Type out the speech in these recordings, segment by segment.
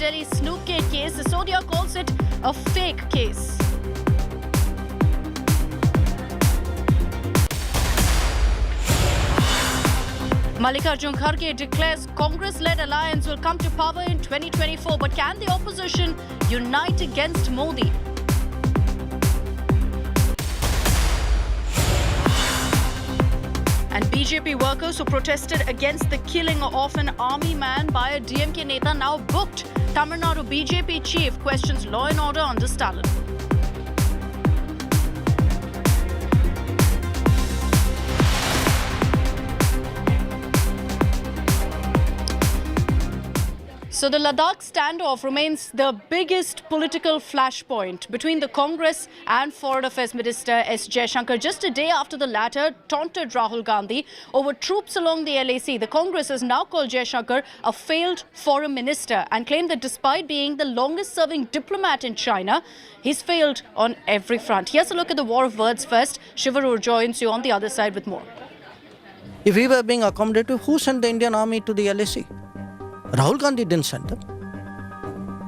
Delhi snook case. Sisodia calls it a fake case. Mallikarjun Kharge declares Congress-led alliance will come to power in 2024. But can the opposition unite against Modi? And BJP workers who protested against the killing of an army man by a DMK neta now booked. Tamil Nadu BJP chief questions law and order under Stalin. So the Ladakh standoff remains the biggest political flashpoint between the Congress and Foreign Affairs Minister S. Jaishankar. Just a day after the latter taunted Rahul Gandhi over troops along the LAC, the Congress has now called Jaishankar a failed foreign minister and claimed that despite being the longest-serving diplomat in China, he's failed on every front. Here's a look at the war of words first. Shiv Aroor joins you on the other side with more. If we were being accommodative, who sent the Indian army to the LAC? Rahul Gandhi didn't send them.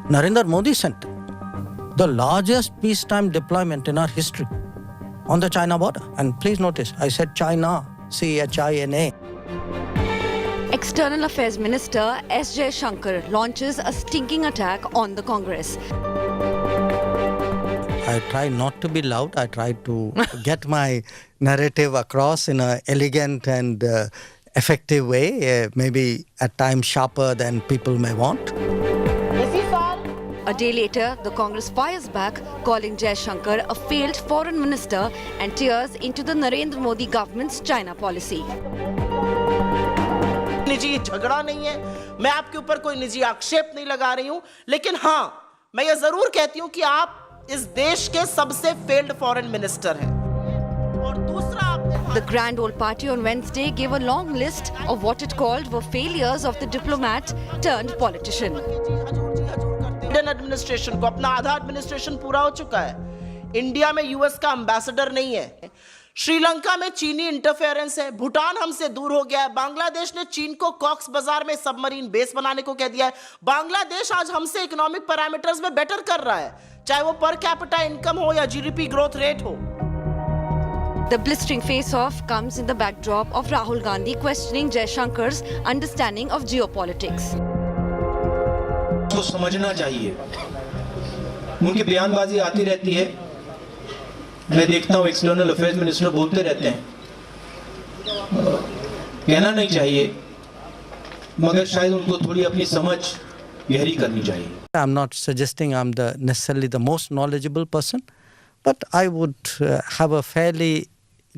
Narendra Modi sent them. The largest peacetime deployment in our history on the China border. And please notice, I said China, C-H-I-N-A. External Affairs Minister S. Jaishankar launches a stinking attack on the Congress. I try not to be loud. I try to get my narrative across in an elegant and effective way, maybe at times sharper than people may want. A day later, the Congress fires back, calling Jaishankar a failed foreign minister and tears into the Narendra Modi government's China policy. निजी झगड़ा नहीं है, मैं आपके ऊपर कोई निजी आक्षेप नहीं लगा रही हूं, लेकिन हाँ, मैं ये जरूर कहती हूं कि आप इस देश के सबसे फेल्ड फॉरेन मिनिस्टर हैं। और दूसरा The Grand Old Party on Wednesday gave a long list of what it called were failures of the diplomat turned politician. Indian administration को अपना आधा एडमिनिस्ट्रेशन पूरा हो चुका है। इंडिया में यूएस का एम्बेसडर नहीं है। श्रीलंका में चीनी इंटरफेरेंस है। भूटान हमसे दूर हो गया है। बांग्लादेश ने चीन को कॉक्स बाजार में सबमरीन बेस बनाने को कह दिया है। बांग्लादेश आज हमसे इकोनॉमिक पैरामीटर्स में बेटर कर रहा है, चाहे वो पर कैपिटा इनकम हो या जीडीपी ग्रोथ रेट हो। The blistering face-off comes in the backdrop of Rahul Gandhi questioning Jaishankar's understanding of geopolitics. तो समझना चाहिए, उनकी बयानबाजी आती रहती है, मैं देखता हूँ एक्सटर्नल अफेयर्स मिनिस्टर बोलते रहते हैं, कहना नहीं चाहिए, मगर शायद उनको थोड़ी अपनी समझ गहरी करनी चाहिए. I'm not suggesting I'm necessarily the most knowledgeable person, but I would have a fairly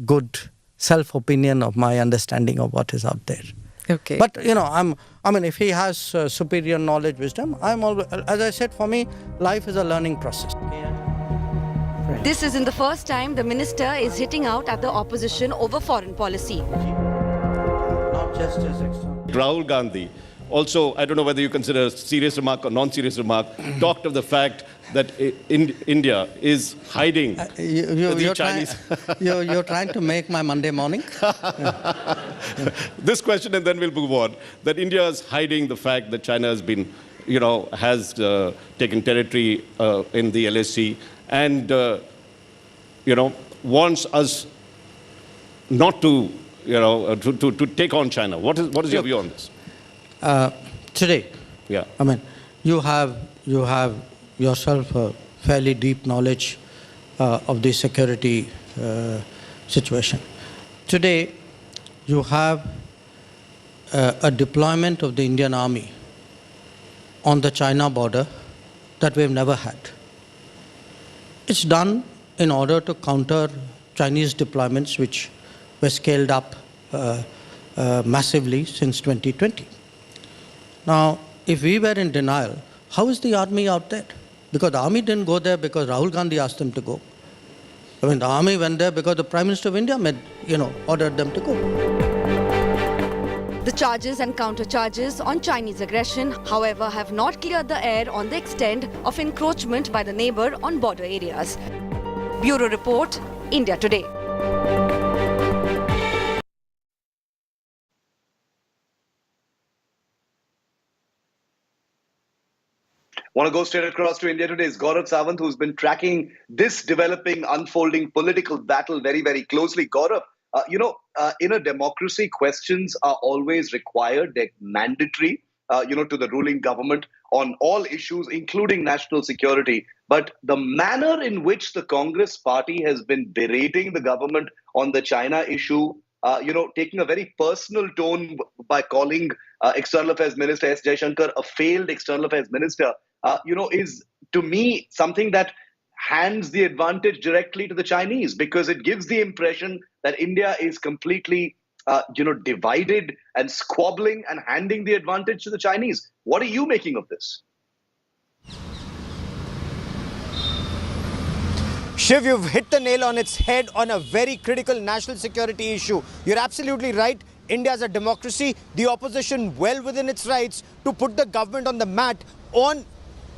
good self-opinion of my understanding of what is out there. Okay. But, if he has superior knowledge, wisdom, I'm always, as I said, for me, life is a learning process. This isn't the first time the minister is hitting out at the opposition over foreign policy. Not just as external. Rahul Gandhi, also, I don't know whether you consider a serious remark or non-serious remark, talked of the fact that India is hiding the Chinese. You're trying to make my Monday morning? This question and then we'll move on. That India is hiding the fact that China has been, has taken territory in the LAC and, wants us not to, to take on China. What is your view on this? Today, yeah. You have yourself a fairly deep knowledge of the security situation. Today, you have a deployment of the Indian Army on the China border that we've never had. It's done in order to counter Chinese deployments which were scaled up massively since 2020. Now, if we were in denial, how is the army out there? Because the army didn't go there because Rahul Gandhi asked them to go. The army went there because the Prime Minister of India ordered them to go. The charges and counter-charges on Chinese aggression, however, have not cleared the air on the extent of encroachment by the neighbour on border areas. Bureau Report, India Today. Want to go straight across to India today is Gaurav Sawant, who's been tracking this developing, unfolding political battle very, very closely. Gaurav, in a democracy, questions are always required. They're mandatory, to the ruling government on all issues, including national security. But the manner in which the Congress party has been berating the government on the China issue, taking a very personal tone by calling External Affairs Minister S. Jaishankar a failed External Affairs Minister, is to me something that hands the advantage directly to the Chinese, because it gives the impression that India is completely, divided and squabbling and handing the advantage to the Chinese. What are you making of this? Shiv, you've hit the nail on its head on a very critical national security issue. You're absolutely right. India is a democracy. The opposition well within its rights to put the government on the mat on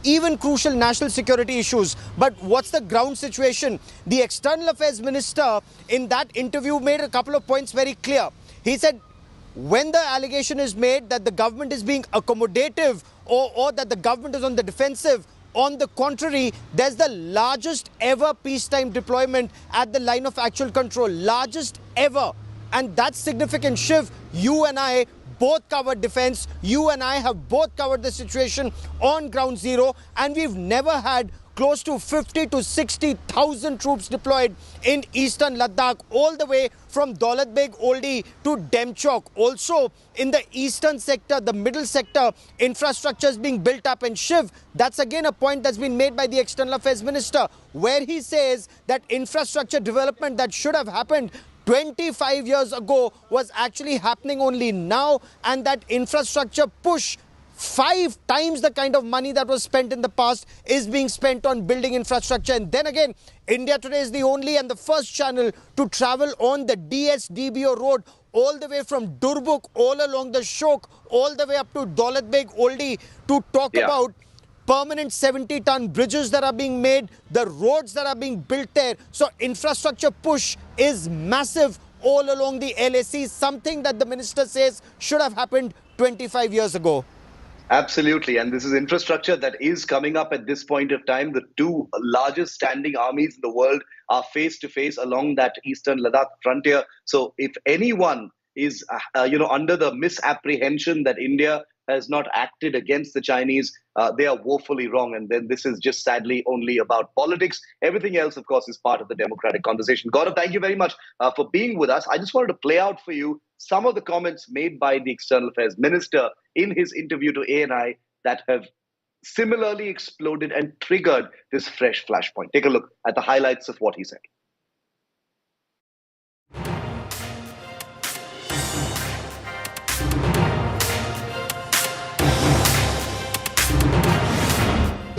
even crucial national security issues. But what's the ground situation? The External Affairs Minister in that interview made a couple of points very clear. He said, when the allegation is made that the government is being accommodative or that the government is on the defensive, on the contrary, there's the largest ever peacetime deployment at the line of actual control. Largest ever. And that's significant. Shiv, you and I both covered defense. You and I have both covered the situation on ground zero. And we've never had close to 50 to 60,000 troops deployed in eastern Ladakh, all the way from Daulat Beg Oldi to Demchok. Also in the eastern sector, the middle sector, infrastructure is being built up. And Shiv, that's again a point that's been made by the External Affairs Minister, where he says that infrastructure development that should have happened 25 years ago was actually happening only now, and that infrastructure push 5 times the kind of money that was spent in the past is being spent on building infrastructure. And then again, India today is the only and the first channel to travel on the DSDBO road all the way from Durbuk, all along the Shok, all the way up to Daulat Beg Oldi to talk about permanent 70-ton bridges that are being made, the roads that are being built there. So infrastructure push is massive all along the LAC, something that the minister says should have happened 25 years ago. Absolutely. And this is infrastructure that is coming up at this point of time. The two largest standing armies in the world are face to face along that eastern Ladakh frontier. So if anyone is, under the misapprehension that India has not acted against the Chinese, they are woefully wrong. And then this is just sadly only about politics. Everything else, of course, is part of the democratic conversation. Gaurav, thank you very much for being with us. I just wanted to play out for you some of the comments made by the External Affairs Minister in his interview to ANI that have similarly exploded and triggered this fresh flashpoint. Take a look at the highlights of what he said.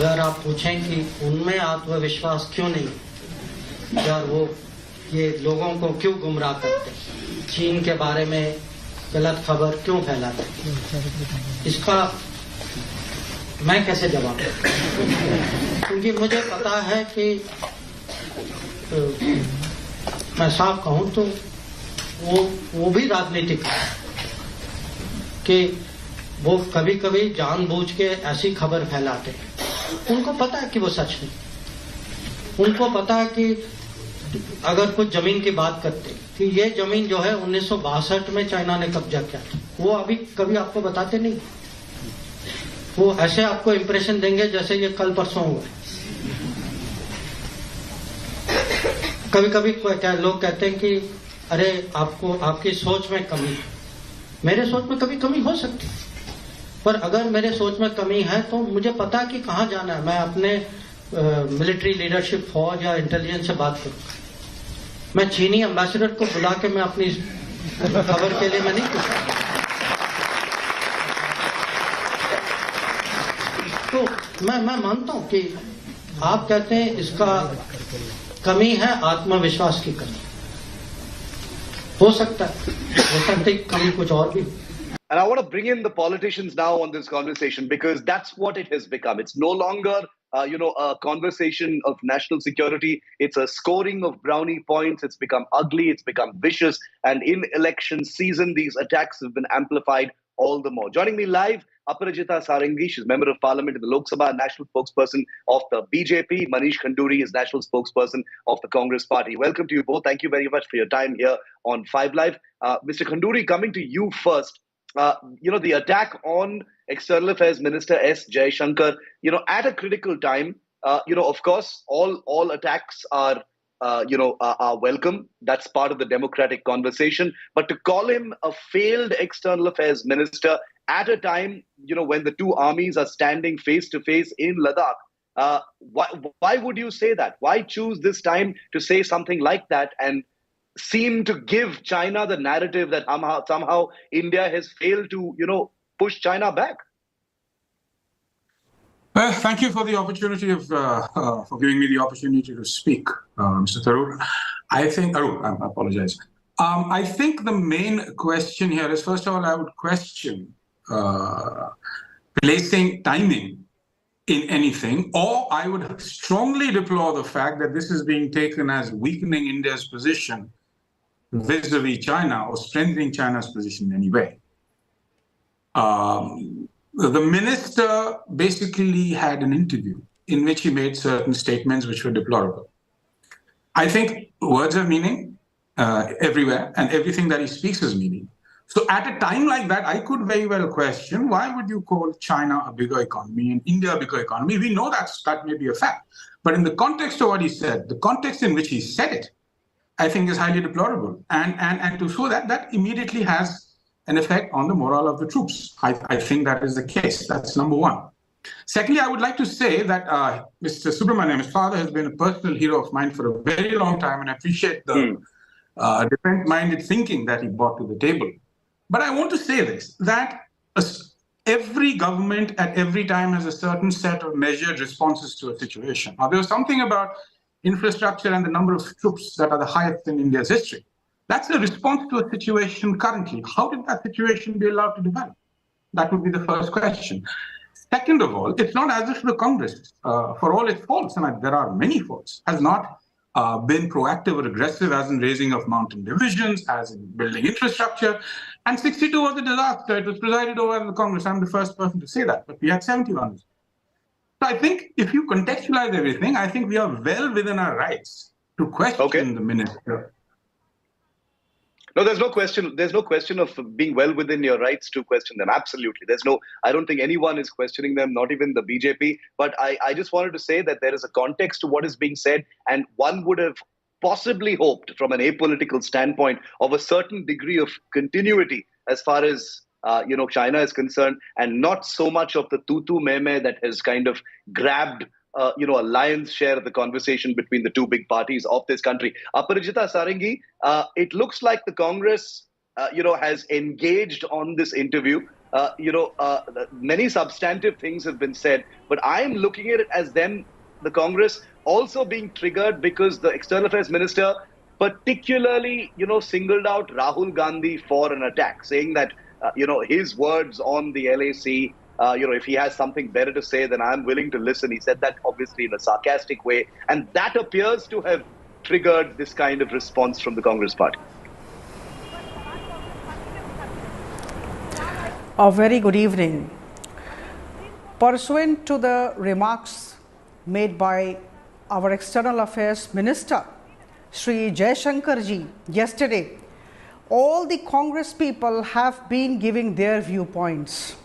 अगर आप पूछें कि उनमें आत्मविश्वास क्यों नहीं, यार वो ये लोगों को क्यों गुमराह करते, चीन के बारे में गलत खबर क्यों फैलाते, इसका मैं कैसे जवाब दूं? क्योंकि मुझे पता है कि मैं साफ कहूं तो वो भी राजनीतिक है कि वो कभी कभी जानबूझ के ऐसी खबर फैलाते हैं। उनको पता है कि वो सच नहीं। उनको पता है कि अगर कुछ जमीन की बात करते कि ये जमीन जो है 1962 में चाइना ने कब्जा किया था, वो अभी कभी आपको बताते नहीं। वो ऐसे आपको इंप्रेशन देंगे जैसे ये कल परसों हुआ। कभी कभी लोग कहते हैं कि अरे आपको आपकी सोच में कमी है। मेरे सोच में कभी कमी हो सकती है, पर अगर मेरे सोच में कमी है तो मुझे पता है कि कहाँ जाना है। मैं अपने मिलिट्री लीडरशिप, फौज या इंटेलिजेंस से बात करूंगा। मैं चीनी एम्बेसडर को बुला के मैं अपनी खबर के लिए मैं नहीं पूछूंगा। तो मैं मानता हूं कि आप कहते हैं इसका कमी है, आत्मविश्वास की कमी हो सकता है कमी कुछ और भी। And I want to bring in the politicians now on this conversation, because that's what it has become. It's no longer, a conversation of national security. It's a scoring of brownie points. It's become ugly. It's become vicious. And in election season, these attacks have been amplified all the more. Joining me live, Aparajita Sarangi, she's member of parliament in the Lok Sabha, national spokesperson of the BJP. Manish Khanduri is national spokesperson of the Congress party. Welcome to you both. Thank you very much for your time here on 5 Live. Mr. Khanduri, coming to you first. The attack on External Affairs Minister S. Jaishankar, at a critical time, of course, all attacks are welcome. That's part of the democratic conversation. But to call him a failed External Affairs Minister at a time, when the two armies are standing face to face in Ladakh, why would you say that? Why choose this time to say something like that and seem to give China the narrative that somehow India has failed to, push China back? Well, thank you for the opportunity for giving me the opportunity to speak, Mr. Tharoor. I apologize. I think the main question here is, first of all, I would question placing timing in anything, or I would strongly deplore the fact that this is being taken as weakening India's position vis-a-vis China or strengthening China's position in any way. The minister basically had an interview in which he made certain statements which were deplorable. I think words have meaning everywhere, and everything that he speaks has meaning. So at a time like that, I could very well question, why would you call China a bigger economy and India a bigger economy? We know that may be a fact. But in the context of what he said, the context in which he said it, I think is highly deplorable. And to show that immediately has an effect on the morale of the troops. I think that is the case. That's number one. Secondly, I would like to say that Mr. Subramaniam, his father, has been a personal hero of mine for a very long time, and I appreciate the defense-minded thinking that he brought to the table. But I want to say this, that every government at every time has a certain set of measured responses to a situation. Now, there was something about infrastructure and the number of troops that are the highest in India's history. That's a response to a situation currently. How did that situation be allowed to develop? That would be the first question. Second of all, it's not as if the Congress, for all its faults, and there are many faults, has not been proactive or aggressive, as in raising of mountain divisions, as in building infrastructure. And 62 was a disaster. It was presided over in the Congress. I'm the first person to say that. But we had 71. So I think if you contextualize everything, I think we are well within our rights to question the minister. No, there's no question. There's no question of being well within your rights to question them. Absolutely. I don't think anyone is questioning them, not even the BJP. But I just wanted to say that there is a context to what is being said. And one would have possibly hoped from an apolitical standpoint of a certain degree of continuity as far as, China is concerned, and not so much of the tutu meme that has kind of grabbed a lion's share of the conversation between the two big parties of this country. Aparajita Sarangi, it looks like the Congress, has engaged on this interview. Many substantive things have been said, but I'm looking at it as then the Congress also being triggered because the External Affairs Minister particularly, singled out Rahul Gandhi for an attack, saying that, his words on the LAC, if he has something better to say, then I'm willing to listen. He said that obviously in a sarcastic way. And that appears to have triggered this kind of response from the Congress party. A very good evening. Pursuant to the remarks made by our External Affairs Minister, Shri Jaishankar ji, yesterday, all the Congress people have been giving their viewpoints.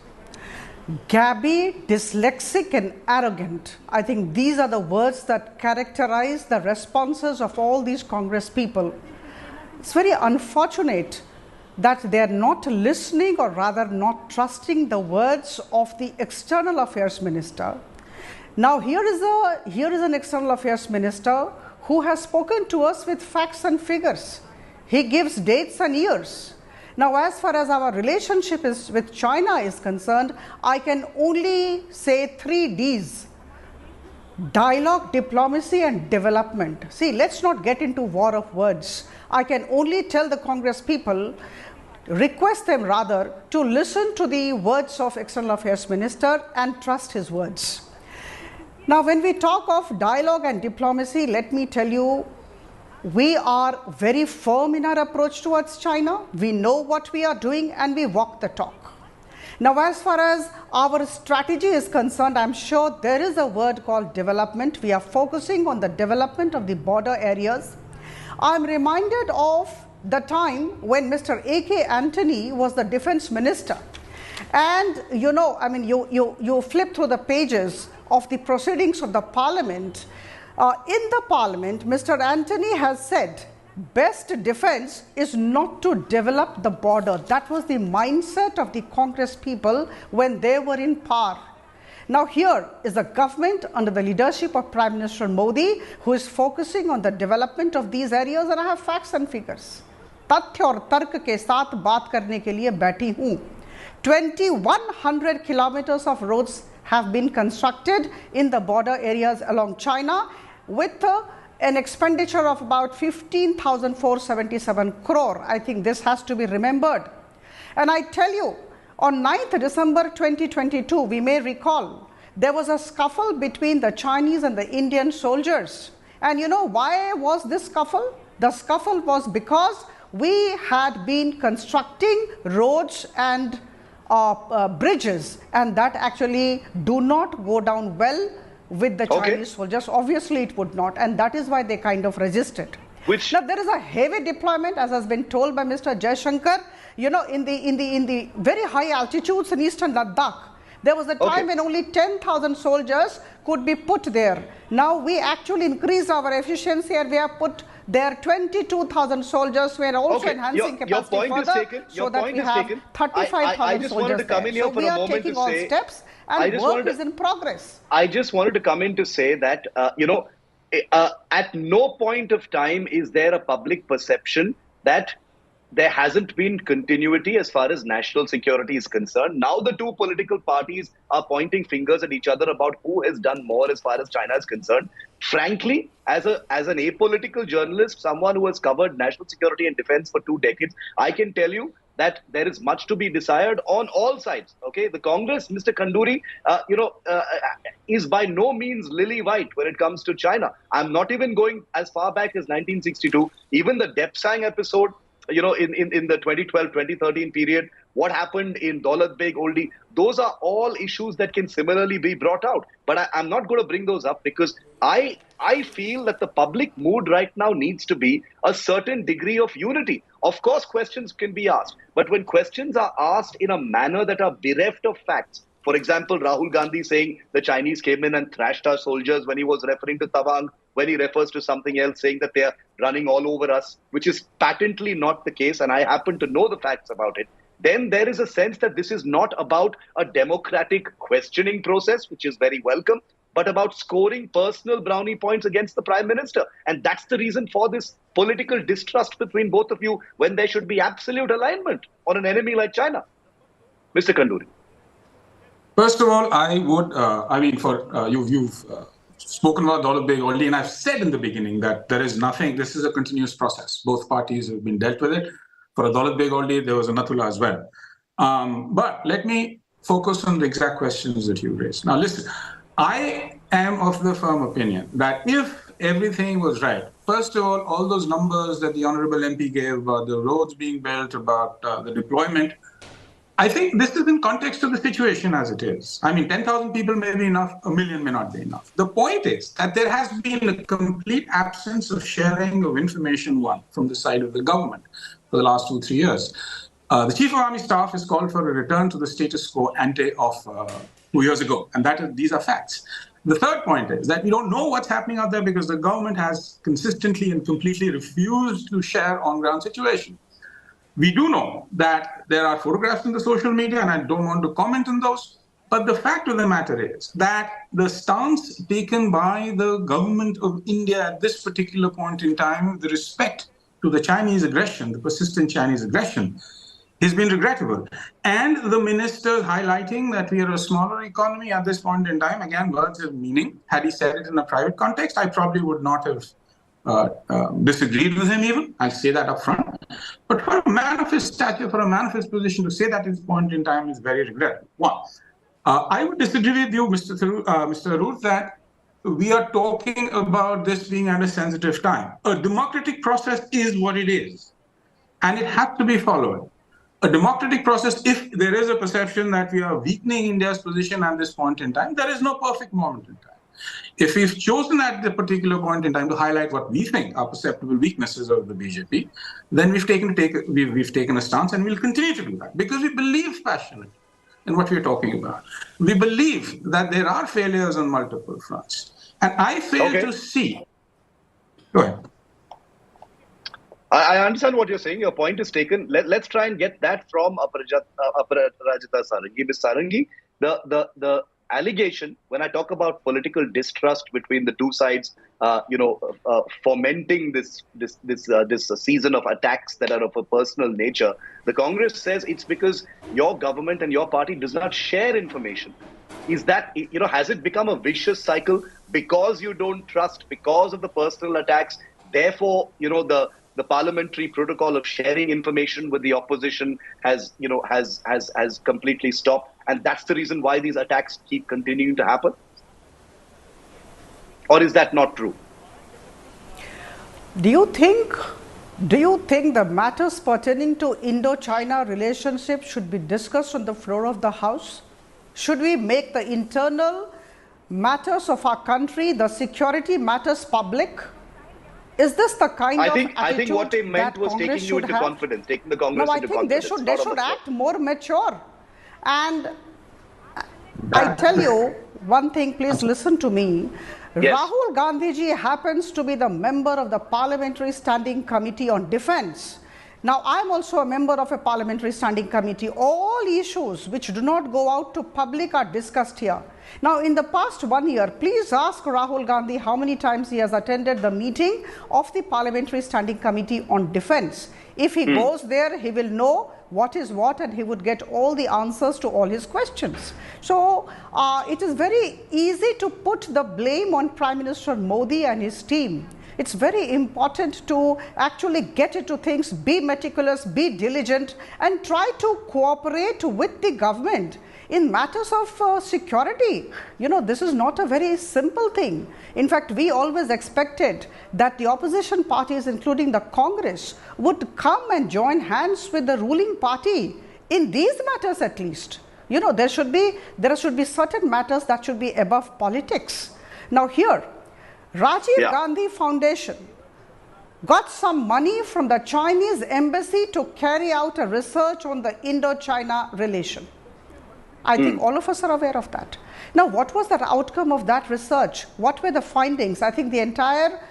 Gabby, dyslexic and arrogant. I think these are the words that characterize the responses of all these Congress people. It's very unfortunate that they are not listening, or rather not trusting the words of the External Affairs Minister. Now here is an External Affairs Minister who has spoken to us with facts and figures. He gives dates and years. Now, as far as our relationship with China is concerned, I can only say 3 Ds: dialogue, diplomacy and development. See, let's not get into war of words. I can only tell the Congress people, request them rather to listen to the words of External Affairs Minister and trust his words. Now, when we talk of dialogue and diplomacy, let me tell you, we are very firm in our approach towards China. We know what we are doing and we walk the talk. Now, as far as our strategy is concerned, I'm sure there is a word called development. We are focusing on the development of the border areas. I'm reminded of the time when Mr. A.K. Antony was the defense minister. And you know, I mean, you flip through the pages of the proceedings of the parliament. In the parliament, Mr. Antony has said, best defense is not to develop the border. That was the mindset of the Congress people when they were in power. Now here is the government under the leadership of Prime Minister Modi who is focusing on the development of these areas, and I have facts and figures. तथ्य और तर्क के साथ बात करने के लिए बैठी हूँ. 2100 kilometers of roads have been constructed in the border areas along China with an expenditure of about 15,477 crore. I think this has to be remembered. And I tell you, on 9th December 2022, we may recall, there was a scuffle between the Chinese and the Indian soldiers. And you know why was this scuffle? The scuffle was because we had been constructing roads and bridges, and that actually do not go down well with the Chinese soldiers. Obviously it would not, and that is why they kind of resisted. Now there is a heavy deployment, as has been told by Mr. Jaishankar, you know, in the very high altitudes in eastern Ladakh. There was a time when only 10,000 soldiers could be put there. Now we actually increased our efficiency and we have put there 22,000 soldiers. We are also enhancing capacity further so that we have 35,000 soldiers there. So we are taking all steps and work is in progress. I just wanted to come in to say that, at no point of time is there a public perception that there hasn't been continuity as far as national security is concerned. Now the two political parties are pointing fingers at each other about who has done more as far as China is concerned. Frankly, as an apolitical journalist, someone who has covered national security and defense for 2 decades, I can tell you that there is much to be desired on all sides. Okay, the Congress, Mr. Kanduri, is by no means lily white when it comes to China. I'm not even going as far back as 1962. Even the Depsang episode, in the 2012-2013 period, what happened in Daulat Beg Oldie, those are all issues that can similarly be brought out. But I'm not going to bring those up because I feel that the public mood right now needs to be a certain degree of unity. Of course, questions can be asked, but when questions are asked in a manner that are bereft of facts, for example, Rahul Gandhi saying the Chinese came in and thrashed our soldiers when he was referring to Tawang, when he refers to something else, saying that they are running all over us, which is patently not the case, and I happen to know the facts about it, then there is a sense that this is not about a democratic questioning process, which is very welcome, but about scoring personal brownie points against the Prime Minister. And that's the reason for this political distrust between both of you when there should be absolute alignment on an enemy like China. Mr. Kanduri. First of all, I would, you've spoken about Daulat Beg already, and I've said in the beginning that there is nothing, this is a continuous process. Both parties have been dealt with it. For a Daulat Beg Oldie, there was a Natula as well. But let me focus on the exact questions that you raised. Now listen, I am of the firm opinion that if everything was right, first of all those numbers that the Honorable MP gave about the roads being built, about the deployment, I think this is in context of the situation as it is. I mean, 10,000 people may be enough, 1 million may not be enough. The point is that there has been a complete absence of sharing of information, from the side of the government for the last 2-3 years. The Chief of Army Staff has called for a return to the status quo ante of 2 years ago, and these are facts. The third point is that we don't know what's happening out there because the government has consistently and completely refused to share on-ground situation. We do know that there are photographs in the social media, and I don't want to comment on those. But the fact of the matter is that the stance taken by the government of India at this particular point in time, with respect to the Chinese aggression, the persistent Chinese aggression, has been regrettable. And the minister highlighting that we are a smaller economy at this point in time, again, words have meaning. Had he said it in a private context, I probably would not have disagreed with him even. I'll say that up front. But for a man of his stature, for a man of his position, to say that at this point in time is very regrettable. One, I would disagree with you, Mr. Aroor, that we are talking about this being at a sensitive time. A democratic process is what it is, and it has to be followed. a democratic process, if there is a perception that we are weakening India's position at this point in time, there is no perfect moment in time. If we've chosen at the particular point in time to highlight what we think are perceptible weaknesses of the BJP, then we've taken a stance, and we'll continue to do that because we believe passionately in what we're talking about. We believe that there are failures on multiple fronts. And I fail to see. Go ahead. I understand what you're saying. Your point is taken. Let's try and get that from Aparajita Sarangi. Ms. Sarangi, the allegation, when I talk about political distrust between the two sides, fomenting this season of attacks that are of a personal nature, the Congress says it's because your government and your party does not share information. Is that, has it become a vicious cycle because you don't trust, because of the personal attacks? Therefore, the parliamentary protocol of sharing information with the opposition has completely stopped, and that's the reason why these attacks keep continuing to happen? Or is that not true? Do you think the matters pertaining to Indo-China relationship should be discussed on the floor of the House? Should we make the internal matters of our country, the security matters, public? Is this the kind of attitude I think what they meant was taking you into confidence, taking the Congress into confidence. No, I think they should act more mature. And I tell you one thing, please listen to me. Yes. Rahul Gandhi ji happens to be the member of the Parliamentary Standing Committee on Defence. Now, I am also a member of a Parliamentary Standing Committee. All issues which do not go out to public are discussed here. Now, in the past 1 year, please ask Rahul Gandhi how many times he has attended the meeting of the Parliamentary Standing Committee on Defence. If he goes there, he will know what is what, and he would get all the answers to all his questions. So, it is very easy to put the blame on Prime Minister Modi and his team. It's very important to actually get into things, be meticulous, be diligent, and try to cooperate with the government in matters of security. This is not a very simple thing. In fact, we always expected that the opposition parties, including the Congress, would come and join hands with the ruling party in these matters at least. There should be certain matters that should be above politics. Now here, Rajiv Gandhi Foundation got some money from the Chinese embassy to carry out a research on the Indo-China relation. I think all of us are aware of that. Now, what was the outcome of that research? What were the findings? I think the entire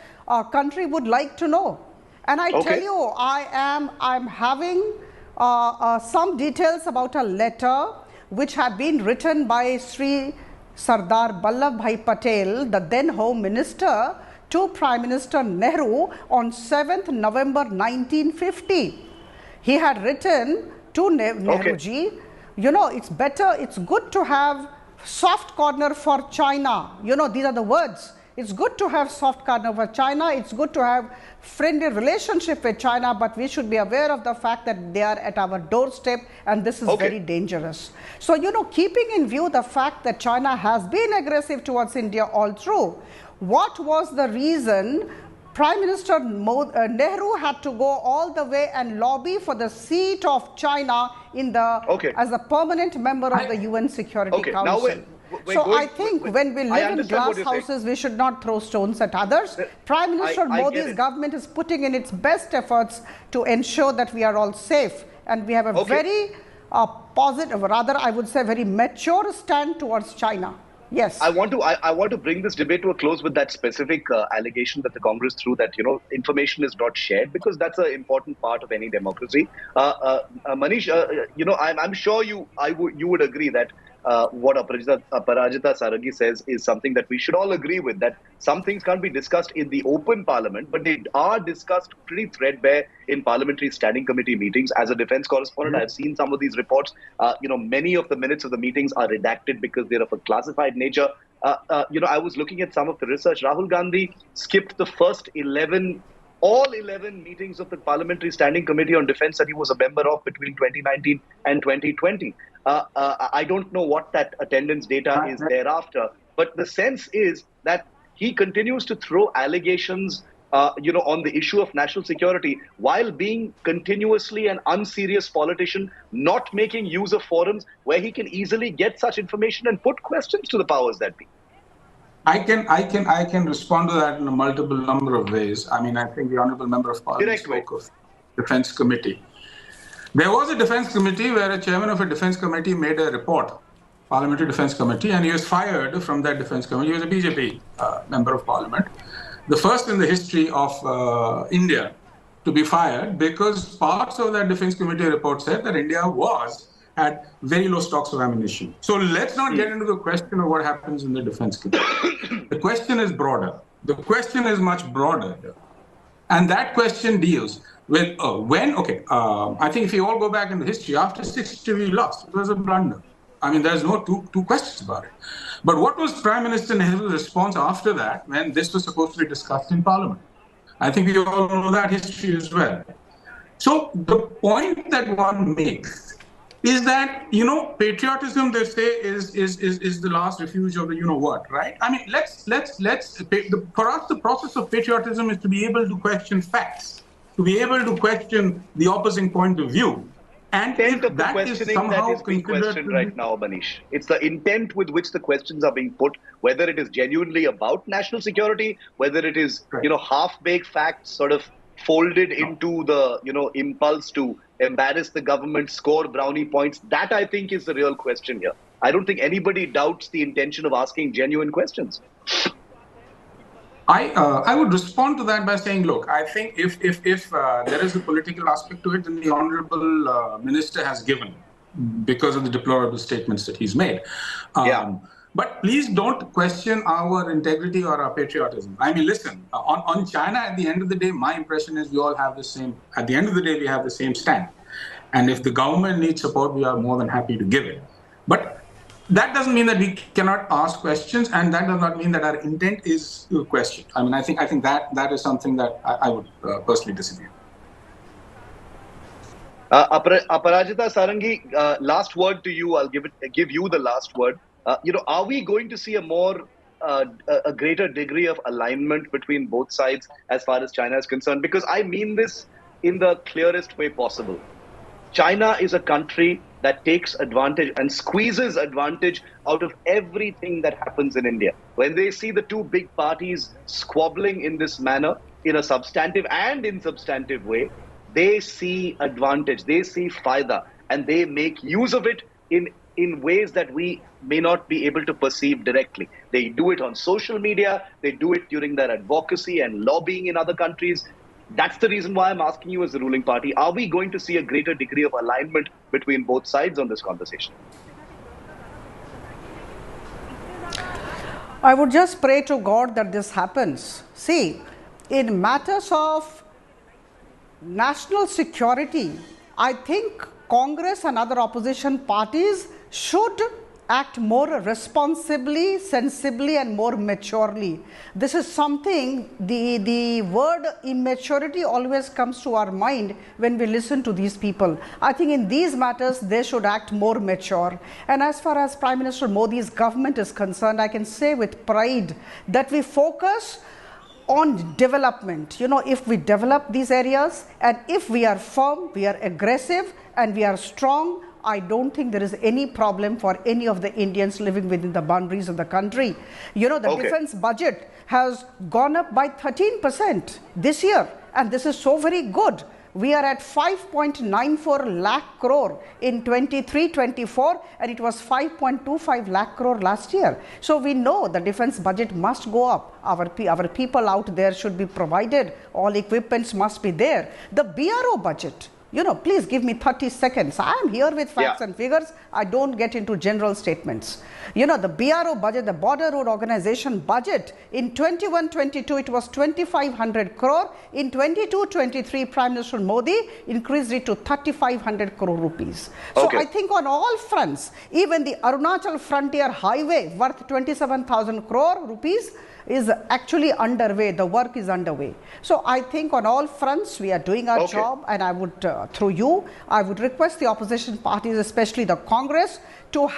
country would like to know. And I tell you, I'm having some details about a letter which had been written by Sri Sardar Vallabhbhai Patel, the then Home Minister, to Prime Minister Nehru on 7th November 1950. He had written to Nehruji, it's good to have soft corner for China. These are the words. It's good to have soft corner for China. It's good to have friendly relationship with China, but we should be aware of the fact that they are at our doorstep, and this is very dangerous. So, keeping in view the fact that China has been aggressive towards India all through, what was the reason Prime Minister Nehru had to go all the way and lobby for the seat of China in the as a permanent member of the UN Security Council? I think when we live in glass houses, we should not throw stones at others. Prime Minister Modi's government is putting in its best efforts to ensure that we are all safe, and we have a very positive, rather I would say very mature stand towards China. Yes. I want to bring this debate to a close with that specific allegation that the Congress threw, that information is not shared, because that's an important part of any democracy. Manish, I'm sure you would agree that what Aparajita Sarangi says is something that we should all agree with, that some things can't be discussed in the open parliament, but they are discussed pretty threadbare in parliamentary standing committee meetings. As a defense correspondent, I've seen some of these reports. Many of the minutes of the meetings are redacted because they're of a classified nature. I was looking at some of the research. Rahul Gandhi skipped the first all 11 meetings of the Parliamentary Standing Committee on Defense that he was a member of between 2019 and 2020. I don't know what that attendance data is thereafter, but the sense is that he continues to throw allegations on the issue of national security, while being continuously an unserious politician, not making use of forums where he can easily get such information and put questions to the powers that be? I can respond to that in a multiple number of ways. I mean, I think the Honorable Member of Parliament spoke of Defence Committee. There was a Defence Committee where a chairman of a Defence Committee made a report, Parliamentary Defence Committee, and he was fired from that Defence Committee. He was a BJP Member of Parliament, the first in the history of India to be fired, because parts of that Defence Committee report said that India had very low stocks of ammunition. So let's not get into the question of what happens in the Defence Committee. The question is broader. The question is much broader. And that question deals with I think if you all go back in the history, after 60 we lost. It was a blunder. I mean, there's no two questions about it. But what was Prime Minister Nehru's response after that when this was supposed to be discussed in Parliament? I think we all know that history as well. So the point that one makes is that, patriotism, they say, is the last refuge of the you-know-what, right? I mean, for us, the process of patriotism is to be able to question facts, to be able to question the opposing point of view. And intent of the that questioning is that is being questioned right now, Manish. It's the intent with which the questions are being put, whether it is genuinely about national security, whether it is, half-baked facts sort of folded into the, impulse to embarrass the government, score brownie points. That, I think, is the real question here. I don't think anybody doubts the intention of asking genuine questions. I would respond to that by saying, look, I think if there is a political aspect to it, then the Honorable Minister has given, because of the deplorable statements that he's made. But please don't question our integrity or our patriotism. I mean, listen, on China, at the end of the day, my impression is we all have the same, at the end of the day, we have the same stand. And if the government needs support, we are more than happy to give it. But that doesn't mean that we cannot ask questions, and that does not mean that our intent is questioned. I mean, I think that is something that I would personally disagree. Aparajita Sarangi, last word to you. I'll give you the last word. Are we going to see a greater degree of alignment between both sides as far as China is concerned? Because I mean this in the clearest way possible. China is a country that takes advantage and squeezes advantage out of everything that happens in India. When they see the two big parties squabbling in this manner, in a substantive and insubstantive way, they see advantage, they see fayda, and they make use of it in ways that we may not be able to perceive directly. They do it on social media, they do it during their advocacy and lobbying in other countries. That's the reason why I'm asking you as the ruling party, are we going to see a greater degree of alignment between both sides on this conversation? I would just pray to God that this happens. See, in matters of national security, I think Congress and other opposition parties should act more responsibly, sensibly, and more maturely. This is something, the word immaturity always comes to our mind when we listen to these people. I think in these matters, they should act more mature. And as far as Prime Minister Modi's government is concerned, I can say with pride that we focus on development. If we develop these areas, and if we are firm, we are aggressive, and we are strong, I don't think there is any problem for any of the Indians living within the boundaries of the country. The defense budget has gone up by 13% this year, and this is so very good. We are at 5.94 lakh crore in 23-24, and it was 5.25 lakh crore last year. So we know the defense budget must go up. Our people out there should be provided. All equipments must be there. The BRO budget, please give me 30 seconds. I am here with facts and figures. I don't get into general statements. The BRO budget, the Border Road Organization budget, in 21-22, it was 2,500 crore. In 22-23, Prime Minister Modi increased it to 3,500 crore rupees. So I think on all fronts, even the Arunachal Frontier Highway worth 27,000 crore rupees is actually underway. The work is underway. So I think on all fronts we are doing our job, and I would, through you, I would request the opposition parties, especially the Congress, to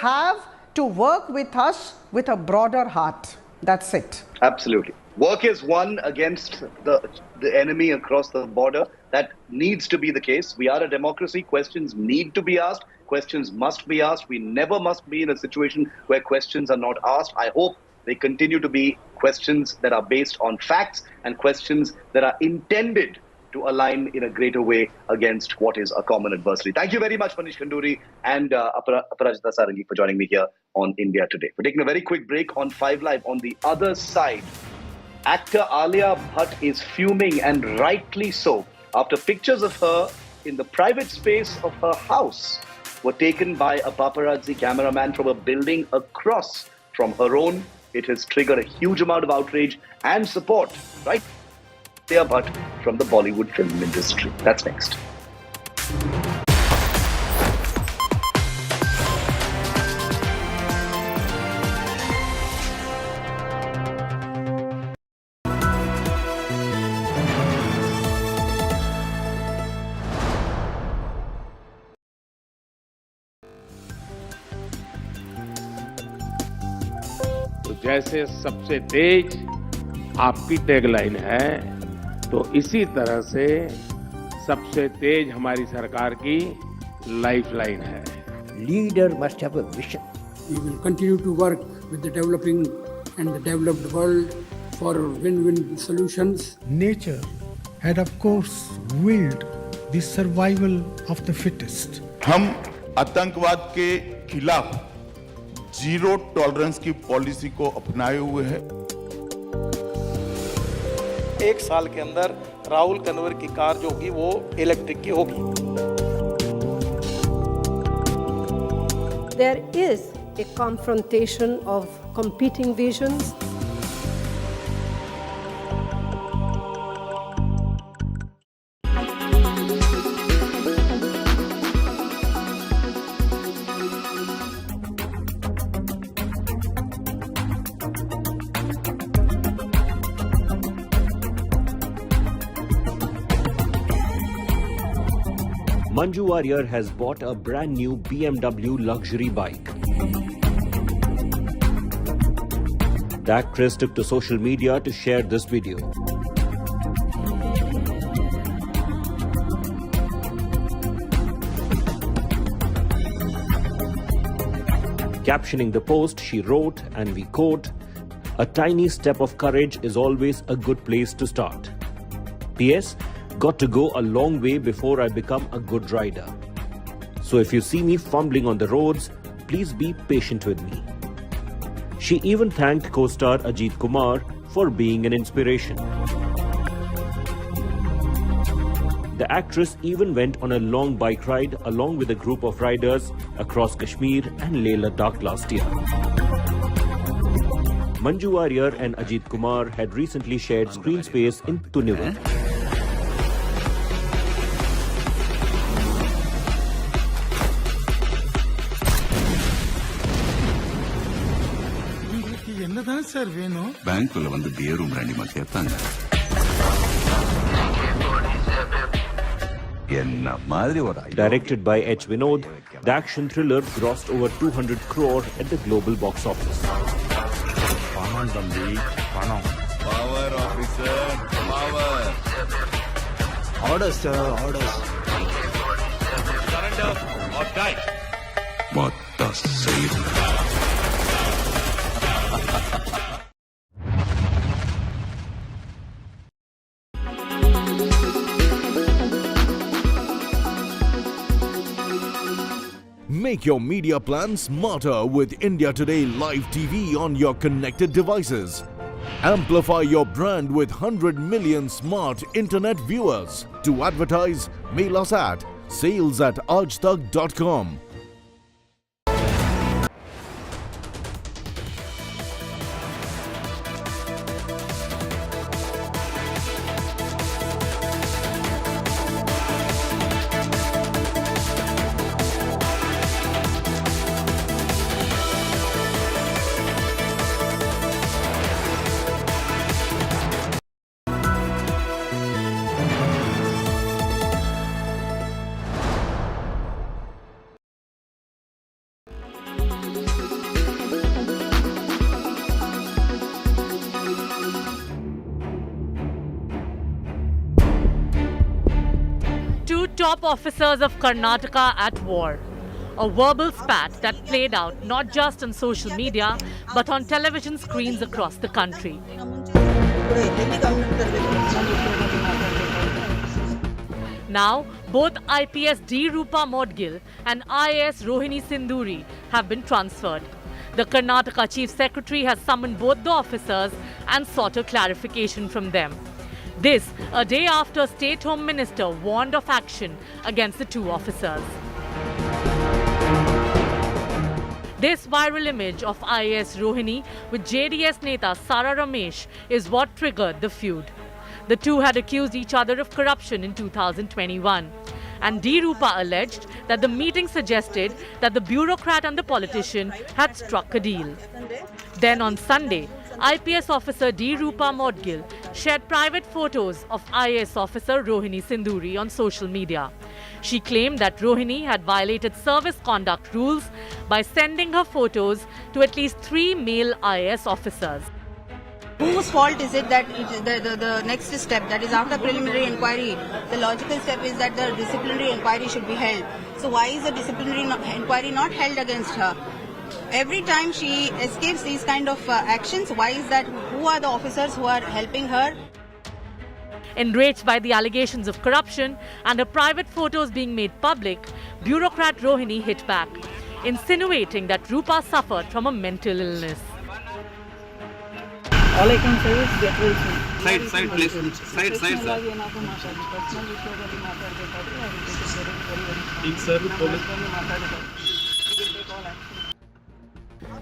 work with us with a broader heart. That's it. Absolutely. Work is won against the enemy across the border. That needs to be the case. We are a democracy. Questions need to be asked. Questions must be asked. We never must be in a situation where questions are not asked. I hope they continue to be questions that are based on facts and questions that are intended to align in a greater way against what is a common adversary. Thank you very much, Manish Khanduri and Aparajita Sarangi, for joining me here on India Today. We're taking a very quick break on 5 Live. On the other side, actor Alia Bhatt is fuming, and rightly so, after pictures of her in the private space of her house were taken by a paparazzi cameraman from a building across from her own. It has triggered a huge amount of outrage and support, right? Alia Bhatt from the Bollywood film industry. That's next. तो जैसे सबसे तेज आपकी tagline है, तो इसी तरह से सबसे तेज हमारी सरकार की लाइफलाइन है. Leader must have a vision. We will continue to work with the developing and the developed world for win-win solutions. Nature had of course willed the survival of the fittest. हम आतंकवाद के खिलाफ zero tolerance की policy को अपनाए हुए हैं. 1 साल के अंदर राहुल कन्वर की कार जो होगी वो इलेक्ट्रिक की होगी. There is a confrontation of competing visions. Manju Warrior has bought a brand new BMW luxury bike. The actress took to social media to share this video. Captioning the post, she wrote, and we quote, "A tiny step of courage is always a good place to start. P.S. Got to go a long way before I become a good rider. So if you see me fumbling on the roads, please be patient with me." She even thanked co-star Ajit Kumar for being an inspiration. The actress even went on a long bike ride along with a group of riders across Kashmir and Leh Ladakh last year. Manju Warrior and Ajit Kumar had recently shared screen space in Tunivur. பேங்க்ல வந்து pier room ரெண்டுமா கேட்டாங்க. என்ன மாதிரி ஒரு Directed by H. Vinod, the action thriller grossed over 200 crore at the global box office. பணம் தம்பி பணம். Power officer, power. Orders, sir, orders. Surrender or die. What the save? Make your media plan smarter with India Today Live TV on your connected devices. Amplify your brand with 100 million smart internet viewers. To advertise, mail us at sales@aajtak.com. top officers of Karnataka at war. A verbal spat that played out not just on social media, but on television screens across the country. Now, both IPS D. Rupa Modgil and IAS Rohini Sinduri have been transferred. The Karnataka Chief Secretary has summoned both the officers and sought a clarification from them. This, a day after State Home Minister warned of action against the two officers. This viral image of IAS Rohini with JDS Neta Sara Ramesh is what triggered the feud. The two had accused each other of corruption in 2021. And D. Rupa alleged that the meeting suggested that the bureaucrat and the politician had struck a deal. Then on Sunday, IPS officer D. Rupa Modgil shared private photos of IAS officer Rohini Sinduri on social media. She claimed that Rohini had violated service conduct rules by sending her photos to at least 3 male IAS officers. Whose fault is it that the next step, that is after preliminary inquiry, the logical step is that the disciplinary inquiry should be held. So why is the disciplinary inquiry not held against her? Every time she escapes these kind of actions, why is that? Who are the officers who are helping her? Enraged by the allegations of corruption and her private photos being made public, bureaucrat Rohini hit back, insinuating that Rupa suffered from a mental illness. All I can say is get well soon. Side, please. Side, sir.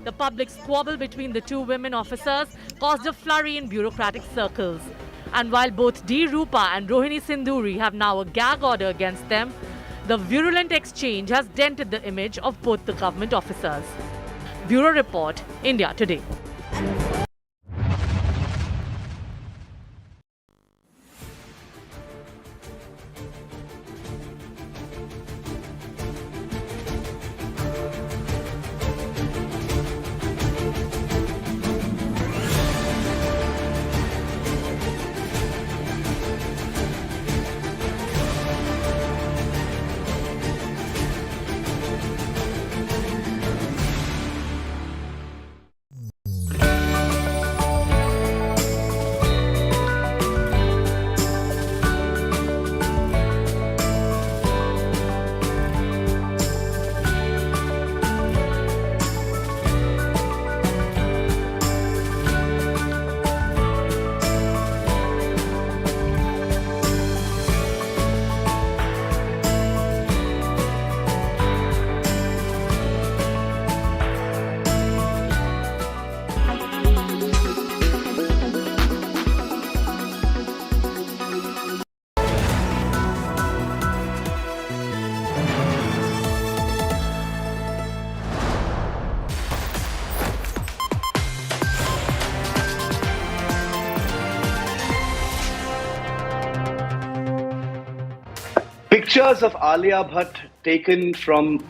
The public squabble between the two women officers caused a flurry in bureaucratic circles. And while both D. Rupa and Rohini Sinduri have now a gag order against them, the virulent exchange has dented the image of both the government officers. Bureau Report, India Today. Pictures of Alia Bhatt taken from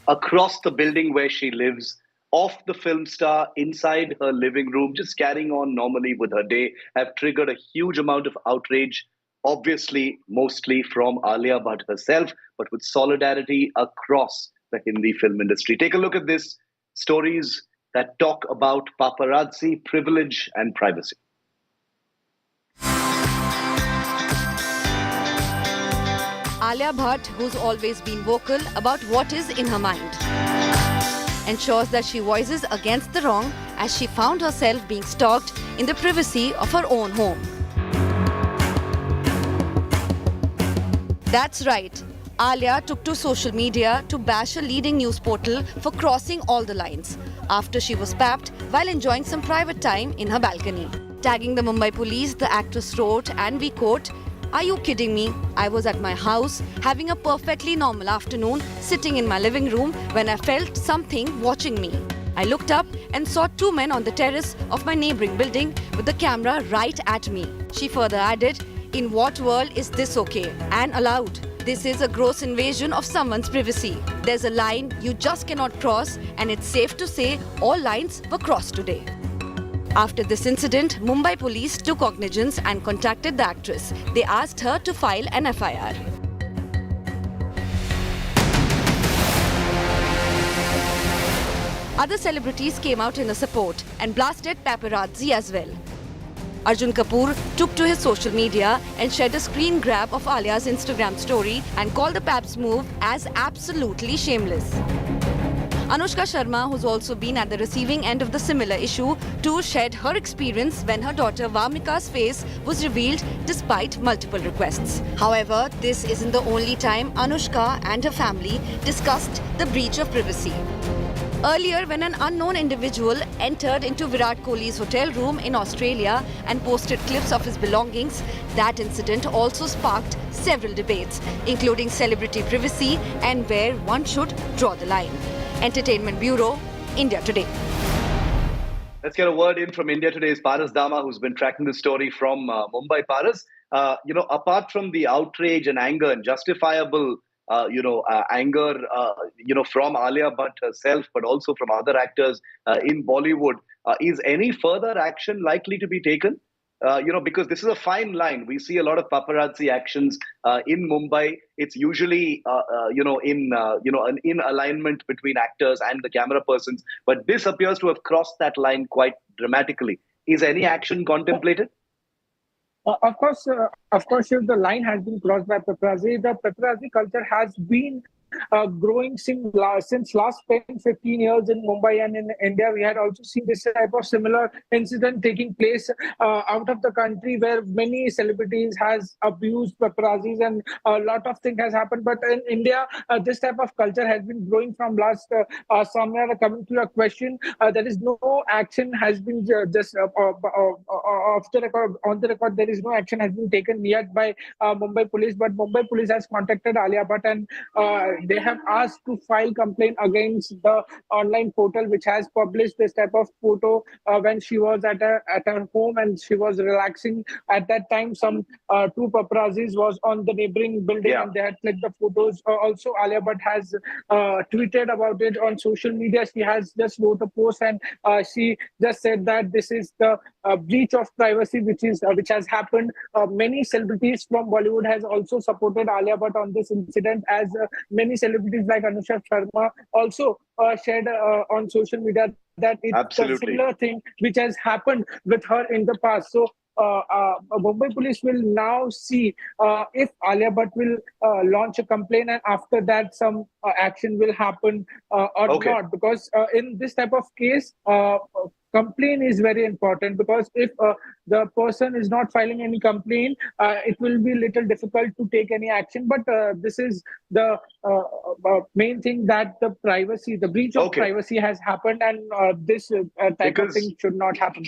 across the building where she lives, off the film star, inside her living room, just carrying on normally with her day, have triggered a huge amount of outrage, obviously mostly from Alia Bhatt herself, but with solidarity across the Hindi film industry. Take a look at this, stories that talk about paparazzi, privilege and privacy. Alia Bhatt, who's always been vocal about what is in her mind, ensures that she voices against the wrong as she found herself being stalked in the privacy of her own home. That's right. Alia took to social media to bash a leading news portal for crossing all the lines after she was papped while enjoying some private time in her balcony. Tagging the Mumbai police, the actress wrote, and we quote, "Are you kidding me? I was at my house having a perfectly normal afternoon, sitting in my living room when I felt something watching me. I looked up and saw 2 men on the terrace of my neighboring building with the camera right at me." She further added, "In what world is this okay and allowed? This is a gross invasion of someone's privacy. There's a line you just cannot cross, and it's safe to say all lines were crossed today." After this incident, Mumbai police took cognizance and contacted the actress. They asked her to file an FIR. Other celebrities came out in a support and blasted paparazzi as well. Arjun Kapoor took to his social media and shared a screen grab of Alia's Instagram story and called the Pap's move as absolutely shameless. Anushka Sharma, who's also been at the receiving end of the similar issue, too shared her experience when her daughter Vamika's face was revealed despite multiple requests. However, this isn't the only time Anushka and her family discussed the breach of privacy. Earlier, when an unknown individual entered into Virat Kohli's hotel room in Australia and posted clips of his belongings, that incident also sparked several debates, including celebrity privacy and where one should draw the line. Entertainment Bureau, India Today. Let's get a word in from India Today's Paras Dama, who's been tracking the story from Mumbai. Paras, apart from the outrage and anger and justifiable anger, from Alia Bhatt herself, but also from other actors in Bollywood. Is any further action likely to be taken? Because this is a fine line. We see a lot of paparazzi actions in Mumbai. It's usually, in alignment between actors and the camera persons. But this appears to have crossed that line quite dramatically. Is any action contemplated? Of course, if the line has been crossed by paparazzi, the paparazzi culture has been growing since last 10-15 years in Mumbai and in India. We had also seen this type of similar incident taking place out of the country, where many celebrities has abused paparazzis and a lot of things has happened. But in India, this type of culture has been growing from last somewhere. Coming to your question, there is no action has been just off the record, on the record. There is no action has been taken yet by Mumbai police, but Mumbai police has contacted Alia Bhatt and they have asked to file complaint against the online portal which has published this type of photo when she was at her home and she was relaxing. At that time, some two paparazzis was on the neighboring building and they had clicked the photos. Also, Alia Bhatt has tweeted about it on social media. She has just wrote a post and she just said that this is the breach of privacy which has happened. Many celebrities from Bollywood has also supported Alia Bhatt on this incident, as many celebrities like Anushka Sharma also shared on social media that it's a similar thing which has happened with her in the past. So Mumbai police will now see if Alia Bhatt will launch a complaint, and after that some action will happen or not, because in this type of case complaint is very important, because if the person is not filing any complaint, it will be little difficult to take any action. But this is the main thing, that the breach of privacy has happened, and this type of thing should not happen.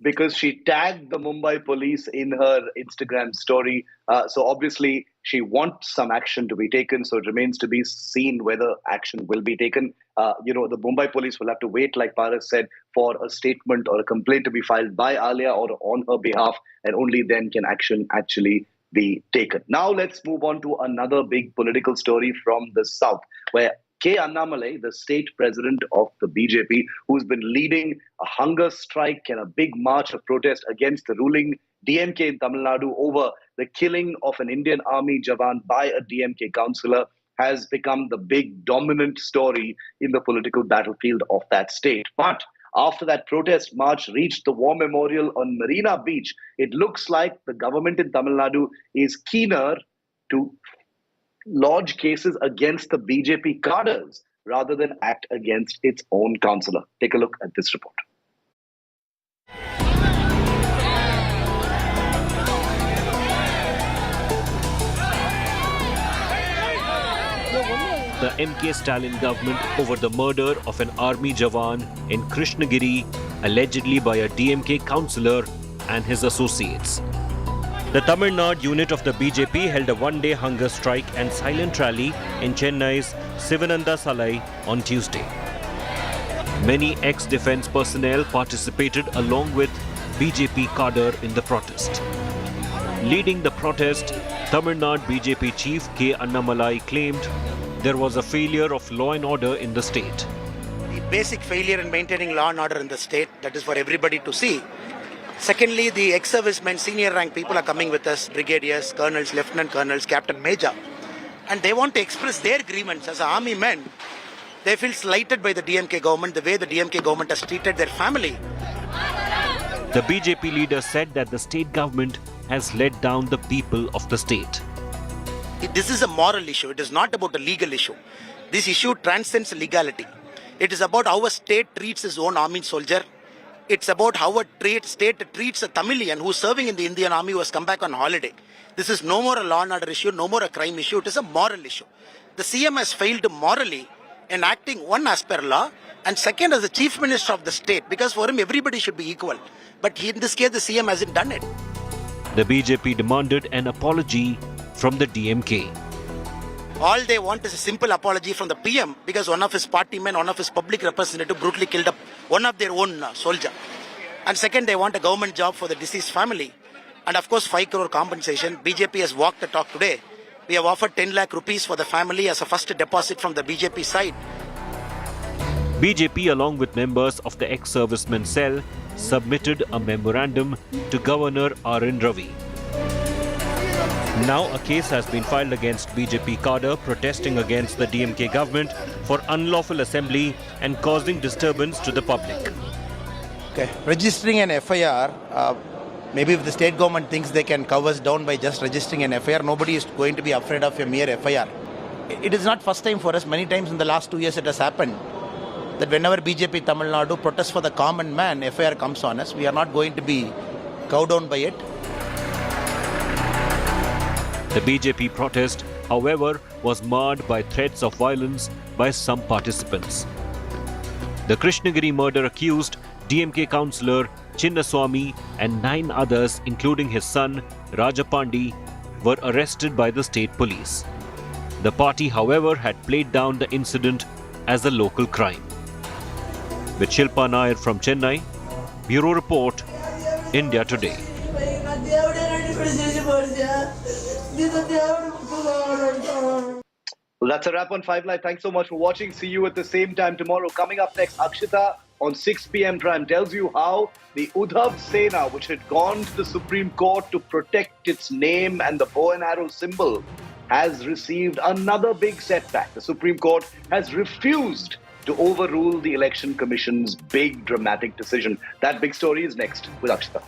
Because she tagged the Mumbai police in her Instagram story. So obviously she wants some action to be taken. So it remains to be seen whether action will be taken. The Mumbai police will have to wait, like Paras said, for a statement or a complaint to be filed by Alia or on her behalf, and only then can action actually be taken. Now let's move on to another big political story from the south, where K. Annamalai, the state president of the BJP, who's been leading a hunger strike and a big march of protest against the ruling DMK in Tamil Nadu over the killing of an Indian Army Jawan by a DMK councillor, has become the big dominant story in the political battlefield of that state. But after that protest march reached the War Memorial on Marina Beach, it looks like the government in Tamil Nadu is keener to lodge cases against the BJP cadres rather than act against its own councillor. Take a look at this report. The MK Stalin government over the murder of an army Jawan in Krishnagiri, allegedly by a DMK councillor and his associates. The Tamil Nadu unit of the BJP held a one-day hunger strike and silent rally in Chennai's Sivananda Salai on Tuesday. Many ex-defense personnel participated along with BJP cadre in the protest. Leading the protest, Tamil Nadu BJP chief K. Annamalai claimed there was a failure of law and order in the state. The basic failure in maintaining law and order in the state, that is for everybody to see. Secondly, the ex-servicemen, senior rank people are coming with us, brigadiers, colonels, lieutenant colonels, captain, major. And they want to express their grievance as army men They feel slighted by the DMK government, the way the DMK government has treated their family. The BJP leader said that the state government has let down the people of the state. This is a moral issue. It is not about a legal issue. This issue transcends legality. It is about how a state treats its own army soldier. It's about how a state treats a Tamilian who is serving in the Indian army who has come back on holiday. This is no more a law and order issue, no more a crime issue. It is a moral issue. The CM has failed morally in acting, one, as per law, and second, as the chief minister of the state, because for him everybody should be equal. But in this case, the CM hasn't done it. The BJP demanded an apology from the DMK. All they want is a simple apology from the PM because one of his party men, one of his public representative brutally killed up one of their own soldier. And second, they want a government job for the deceased family. And of course, 5 crore compensation. BJP has walked the talk today. We have offered 10 lakh rupees for the family as a first deposit from the BJP side. BJP, along with members of the ex-servicemen cell, submitted a memorandum to Governor R.N. Ravi. Now a case has been filed against BJP cadre protesting against the DMK government for unlawful assembly and causing disturbance to the public. Okay. Registering an FIR, maybe if the state government thinks they can cover us down by just registering an FIR, nobody is going to be afraid of a mere FIR. It is not first time for us. Many times in the last 2 years it has happened that whenever BJP Tamil Nadu protests for the common man, FIR comes on us. We are not going to be cowed down by it. The BJP protest, however, was marred by threats of violence by some participants. The Krishnagiri murder accused, DMK councillor Chinnaswamy and 9 others, including his son Rajapandi, were arrested by the state police. The party, however, had played down the incident as a local crime. With Shilpa Nair from Chennai, Bureau Report, India Today. Well, that's a wrap on 5 Live. Thanks so much for watching. See you at the same time tomorrow. Coming up next, Akshita on 6 p.m. Prime tells you how the Uddhav Sena, which had gone to the Supreme Court to protect its name and the bow and arrow symbol, has received another big setback. The Supreme Court has refused to overrule the Election Commission's big dramatic decision. That big story is next with Akshita.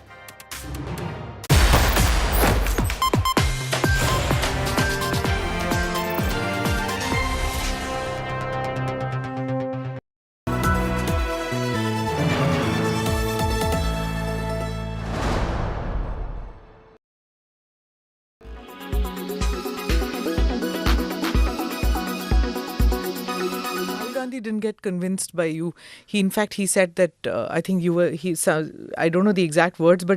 Gandhi didn't get convinced by you. He, in fact, he said that I think you were. I don't know the exact words, but